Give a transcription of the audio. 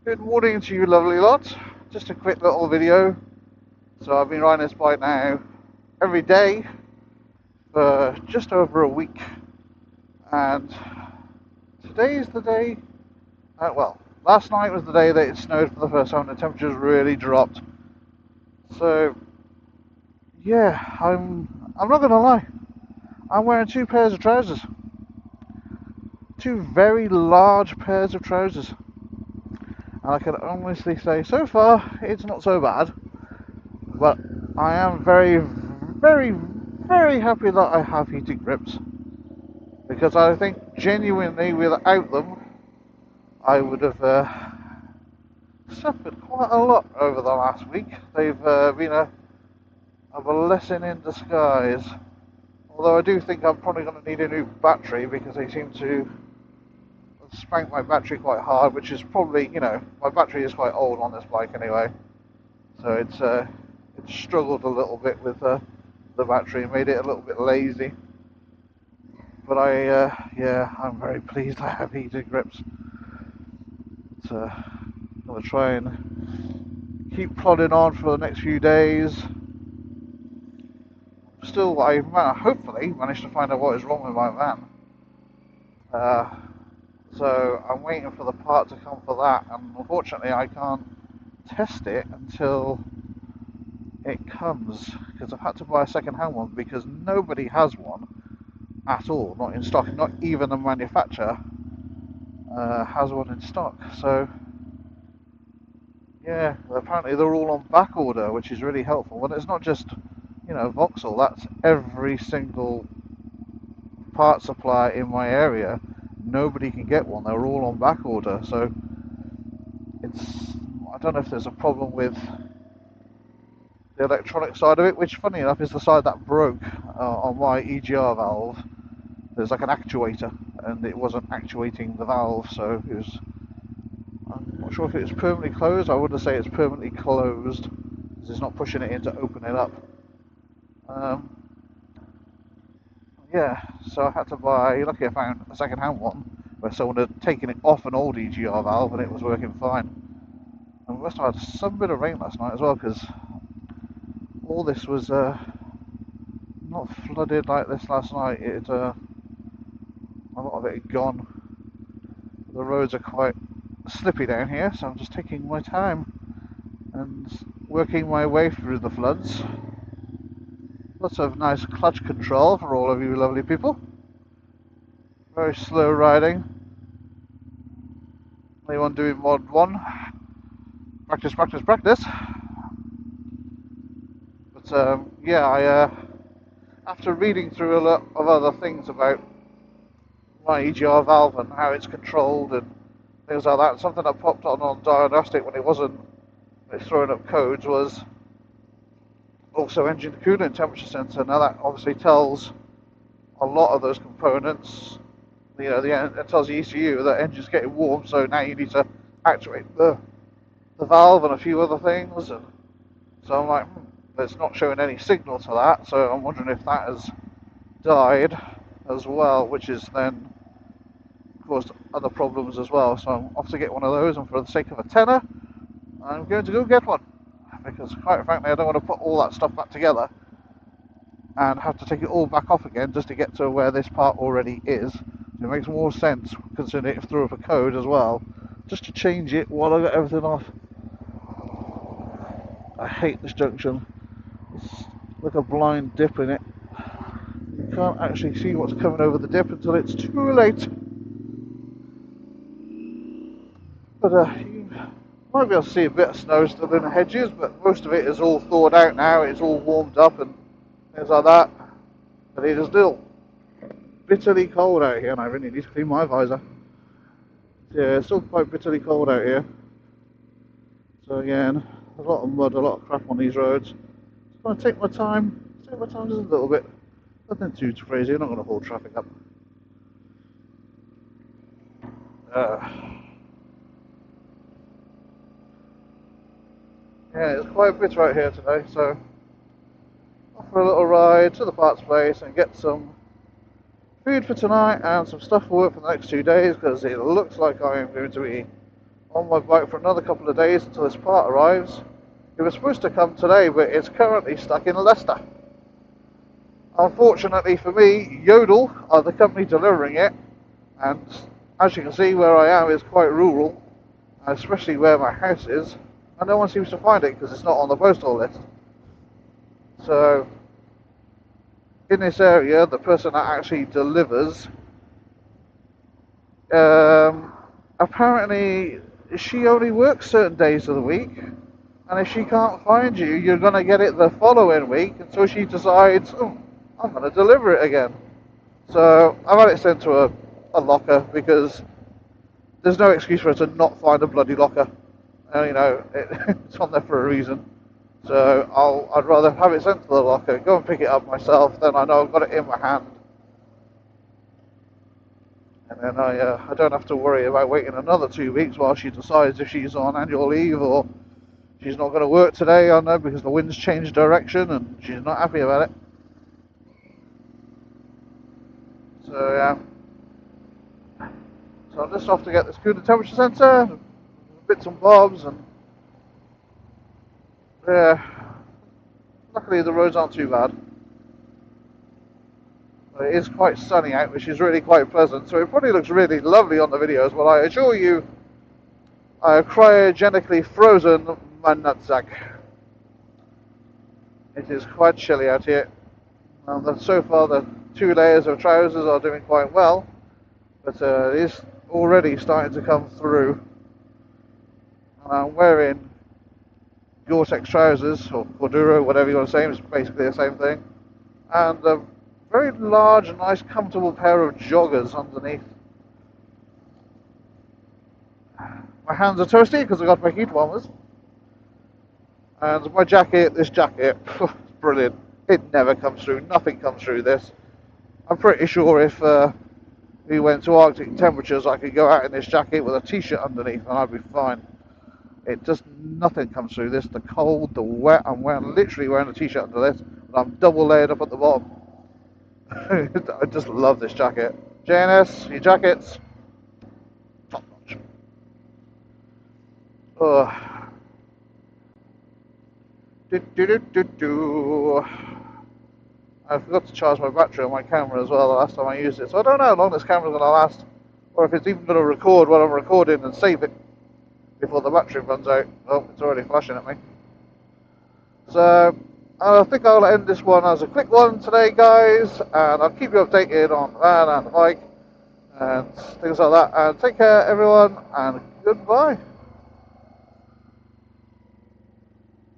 Good morning to you lovely lot. Just a quick little video. So I've been riding this bike now every day for just over a week, and today's the day, last night was the day that it snowed for the first time. The temperatures really dropped. So yeah, I'm not gonna lie, I'm wearing two pairs of trousers. Two very large pairs of trousers. And I can honestly say so far it's not so bad. But I am very, very, very happy that I have heated grips, because I think genuinely without them I would have suffered quite a lot over the last week. They've been a blessing in disguise. Although I do think I'm probably going to need a new battery, because they seem to spank my battery quite hard, which is probably, my battery is quite old on this bike anyway. So it's struggled a little bit with the battery, made it a little bit lazy. But I'm very pleased I have heated grips. So I'm gonna try and keep plodding on for the next few days. Still, I hopefully managed to find out what is wrong with my van. So I'm waiting for the part to come for that, and unfortunately I can't test it until it comes, because I've had to buy a second-hand one, because nobody has one at all, not in stock. Not even the manufacturer has one in stock. So yeah, apparently they're all on back order, which is really helpful. And it's not just, Vauxhall, that's every single part supply in my area. Nobody can get one, they're all on back order. So I don't know if there's a problem with the electronic side of it, which funny enough is the side that broke on my EGR valve. There's like an actuator, and it wasn't actuating the valve, so it was, I'm not sure if it was permanently closed. I wouldn't say it's permanently closed, because it's not pushing it in to open it up. Um, yeah, so I had to buy, lucky I found a second-hand one, where someone had taken it off an old EGR valve and it was working fine. And we must have had some bit of rain last night as well, because all this was not flooded like this last night. A lot of it had gone. The roads are quite slippy down here, so I'm just taking my time and working my way through the floods. Lots of nice clutch control for all of you lovely people. Very slow riding. Anyone doing mod 1, practice, practice, practice. But I after reading through a lot of other things about my EGR valve and how it's controlled and things like that, something that popped on diagnostic when it's throwing up codes, was also engine coolant temperature sensor. Now that obviously tells a lot of those components, it tells the ECU that engine's getting warm, so now you need to actuate the valve and a few other things. And so I'm like, it's not showing any signal to that, so I'm wondering if that has died as well, which is then caused other problems as well. So I'm off to get one of those, and for the sake of a tenner, I'm going to go get one, because quite frankly I don't want to put all that stuff back together and have to take it all back off again just to get to where this part already is. It makes more sense, considering it threw up a code as well, just to change it while I got everything off. I hate this junction. It's like a blind dip in it. You can't actually see what's coming over the dip until it's too late. But you might be able to see a bit of snow still in the hedges, but most of it is all thawed out now. It's all warmed up and things like that. But it is still bitterly cold out here, and I really need to clean my visor. Yeah, it's still quite bitterly cold out here. So again, a lot of mud, a lot of crap on these roads. Just going to take my time just a little bit. Nothing too crazy, I'm not going to hold traffic up. Yeah, it's quite a bit right here today, so off for a little ride to the parts place and get some food for tonight and some stuff for work for the next 2 days, because it looks like I am going to be on my bike for another couple of days until this part arrives. It was supposed to come today, but it's currently stuck in Leicester. Unfortunately for me, Yodel are the company delivering it, and as you can see, where I am is quite rural, especially where my house is, and no one seems to find it because it's not on the postal list. So, in this area, the person that actually delivers, apparently she only works certain days of the week, and if she can't find you, you're going to get it the following week, and so she decides, oh, I'm going to deliver it again. So I've had it sent to a locker because there's no excuse for her to not find a bloody locker. And, you know, it's on there for a reason. So I'd rather have it sent to the locker, go and pick it up myself, then I know I've got it in my hand. And then I don't have to worry about waiting another 2 weeks while she decides if she's on annual leave or she's not going to work today, I know, because the wind's changed direction and she's not happy about it. So yeah. So I'm just off to get this cooler temperature sensor, bits and bobs, and yeah. Luckily the roads aren't too bad. But it is quite sunny out, which is really quite pleasant. So it probably looks really lovely on the videos, but I assure you, I have cryogenically frozen my nutsack. It is quite chilly out here. And so far the 2 layers of trousers are doing quite well, but it is already starting to come through. And I'm wearing Gore-Tex trousers, or Corduro, whatever you want to say, it's basically the same thing. And a very large, nice, comfortable pair of joggers underneath. My hands are toasty because I got my heat warmers. And my jacket, this jacket, brilliant. It never comes through, nothing comes through this. I'm pretty sure if we went to Arctic temperatures, I could go out in this jacket with a t-shirt underneath and I'd be fine. It just, nothing comes through this. The cold, the wet, I'm literally wearing a t-shirt under this, but I'm double layered up at the bottom. I just love this jacket. JNS, your jackets, top notch. I forgot to charge my battery on my camera as well the last time I used it, so I don't know how long this camera's going to last, or if it's even going to record what I'm recording and save it before the battery runs out. Oh, it's already flashing at me. So, I think I'll end this one as a quick one today, guys, and I'll keep you updated on the van and the bike and things like that. And take care, everyone, and goodbye.